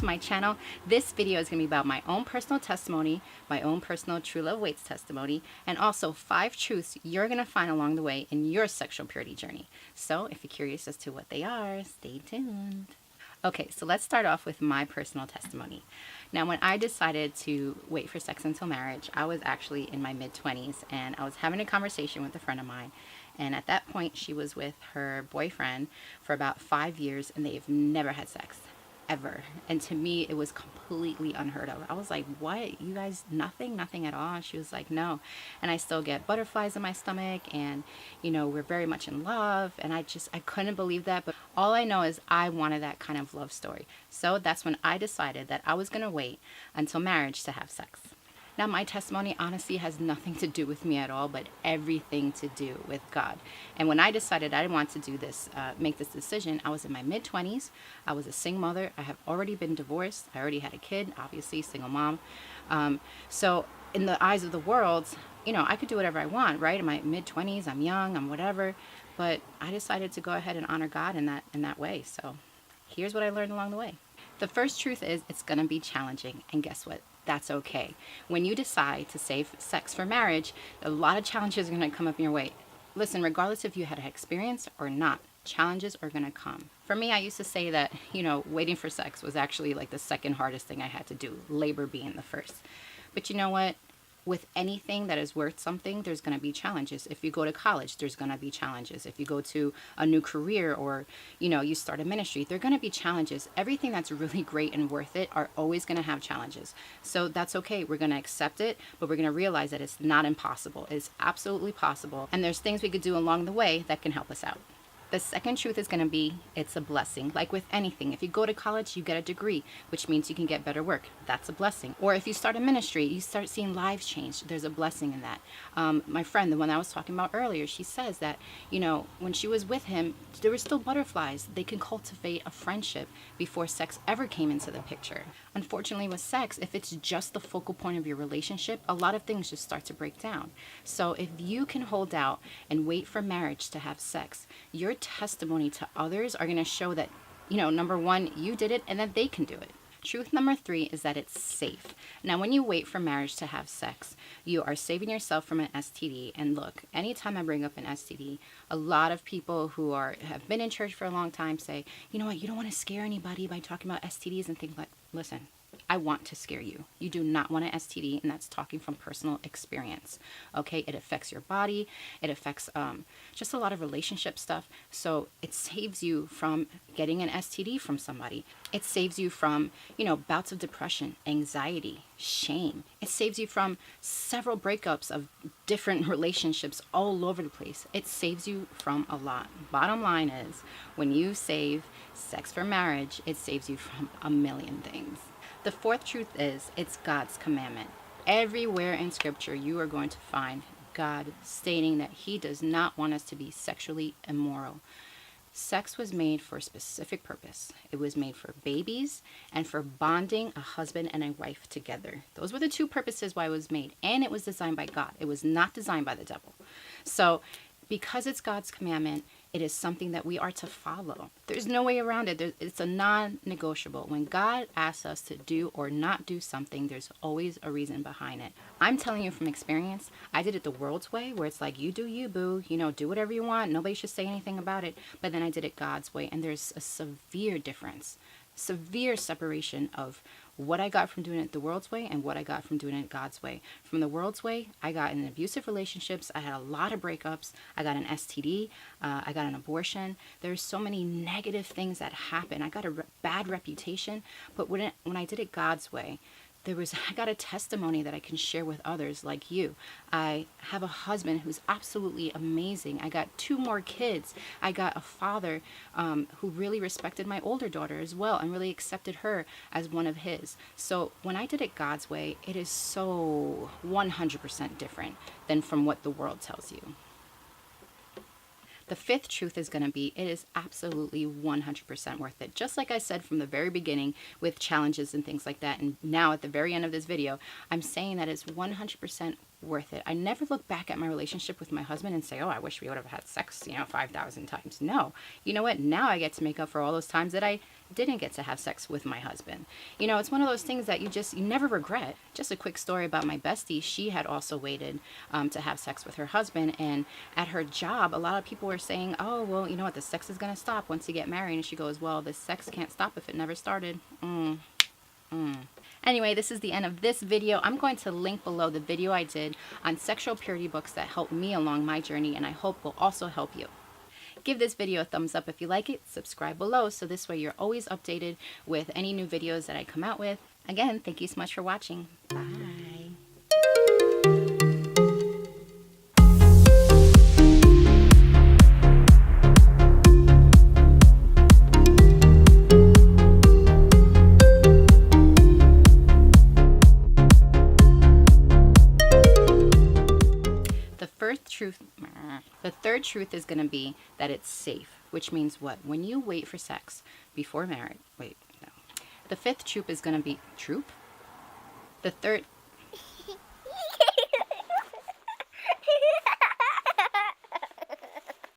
to my channel. This video is going to be about my own personal testimony, my own personal True Love Waits testimony, and also 5 truths you're going to find along the way in your sexual purity journey. So if you're curious as to what they are, stay tuned. Okay, so let's start off with my personal testimony. Now, when I decided to wait for sex until marriage, I was actually in my mid-20s, and I was having a conversation with a friend of mine. And at that point, she was with her boyfriend for about 5 years, and they've never had sex, ever. And to me, it was completely unheard of. I was like, what? You guys, nothing at all? And she was like, no. And I still get butterflies in my stomach, and, you know, we're very much in love. And I couldn't believe that. But all I know is I wanted that kind of love story. So that's when I decided that I was going to wait until marriage to have sex. Now, my testimony honestly has nothing to do with me at all, but everything to do with God. And when I decided I didn't want to do this, make this decision, I was in my mid-20s. I was a single mother. I have already been divorced. I already had a kid, obviously, single mom. So in the eyes of the world, you know, I could do whatever I want, right? In my mid-20s, I'm young, I'm whatever. But I decided to go ahead and honor God in that way. So here's what I learned along the way. The first truth is it's going to be challenging. And guess what? That's okay. When you decide to save sex for marriage, a lot of challenges are going to come up in your way. Listen, regardless if you had an experience or not, challenges are going to come. For me, I used to say that, you know, waiting for sex was actually like the second hardest thing I had to do, labor being the first. But you know what? With anything that is worth something, there's going to be challenges. If you go to college, there's going to be challenges. If you go to a new career or, you know, you start a ministry, there are going to be challenges. Everything that's really great and worth it are always going to have challenges. So that's okay. We're going to accept it, but we're going to realize that it's not impossible. It's absolutely possible. And there's things we could do along the way that can help us out. The second truth is going to be, it's a blessing. Like with anything, if you go to college, you get a degree, which means you can get better work. That's a blessing. Or if you start a ministry, you start seeing lives change. There's a blessing in that. My friend, the one I was talking about earlier, she says that, you know, when she was with him, there were still butterflies. They can cultivate a friendship before sex ever came into the picture. Unfortunately, with sex, if it's just the focal point of your relationship, a lot of things just start to break down. So if you can hold out and wait for marriage to have sex, your testimony to others are going to show that, you know, number one, you did it and that they can do it. Truth number 3 is that it's safe. Now, when you wait for marriage to have sex, you are saving yourself from an STD. And look, anytime I bring up an STD, a lot of people who have been in church for a long time say, you know what, you don't want to scare anybody by talking about STDs and things like, listen, I want to scare you. You do not want an STD, and that's talking from personal experience. Okay, it affects your body. It affects just a lot of relationship stuff. So it saves you from getting an STD from somebody. It saves you from, you know, bouts of depression, anxiety, shame. It saves you from several breakups of different relationships all over the place. It saves you from a lot. Bottom line is, when you save sex for marriage, it saves you from a million things. The fourth truth is, it's God's commandment. Everywhere in Scripture, you are going to find God stating that He does not want us to be sexually immoral. Sex was made for a specific purpose. It was made for babies and for bonding a husband and a wife together. Those were the two purposes why it was made. And it was designed by God. It was not designed by the devil. So because it's God's commandment, it is something that we are to follow. There's no way around it. It's a non-negotiable. When God asks us to do or not do something, there's always a reason behind it. I'm telling you from experience, I did it the world's way, where it's like, you do you, boo. You know, do whatever you want. Nobody should say anything about it. But then I did it God's way, and there's a severe difference, severe separation of what I got from doing it the world's way and what I got from doing it God's way. From the world's way, I got in abusive relationships. I had a lot of breakups. I got an STD. I got an abortion. There's so many negative things that happen. I got a bad reputation. But when I did it God's way, I got a testimony that I can share with others like you. I have a husband who's absolutely amazing. I got 2 more kids. I got a father who really respected my older daughter as well and really accepted her as one of his. So when I did it God's way, it is so 100% different than from what the world tells you. The fifth truth is going to be, it is absolutely 100% worth it. Just like I said from the very beginning with challenges and things like that. And now at the very end of this video, I'm saying that it's 100% worth it. I never look back at my relationship with my husband and say, oh, I wish we would have had sex, 5,000 times. No. You know what? Now I get to make up for all those times that I didn't get to have sex with my husband. It's one of those things that you never regret. Just a quick story about my bestie. She had also waited to have sex with her husband, and at her job, a lot of people were saying, oh, well, you know what? The sex is going to stop once you get married. And she goes, well, the sex can't stop if it never started. Anyway, this is the end of this video. I'm going to link below the video I did on sexual purity books that helped me along my journey, and I hope will also help you. Give this video a thumbs up if you like it. Subscribe below so this way you're always updated with any new videos that I come out with. Again, thank you so much for watching. Bye. The third truth is going to be that it's safe, which means what? When you wait for sex before marriage, The fifth truth is going to be, The third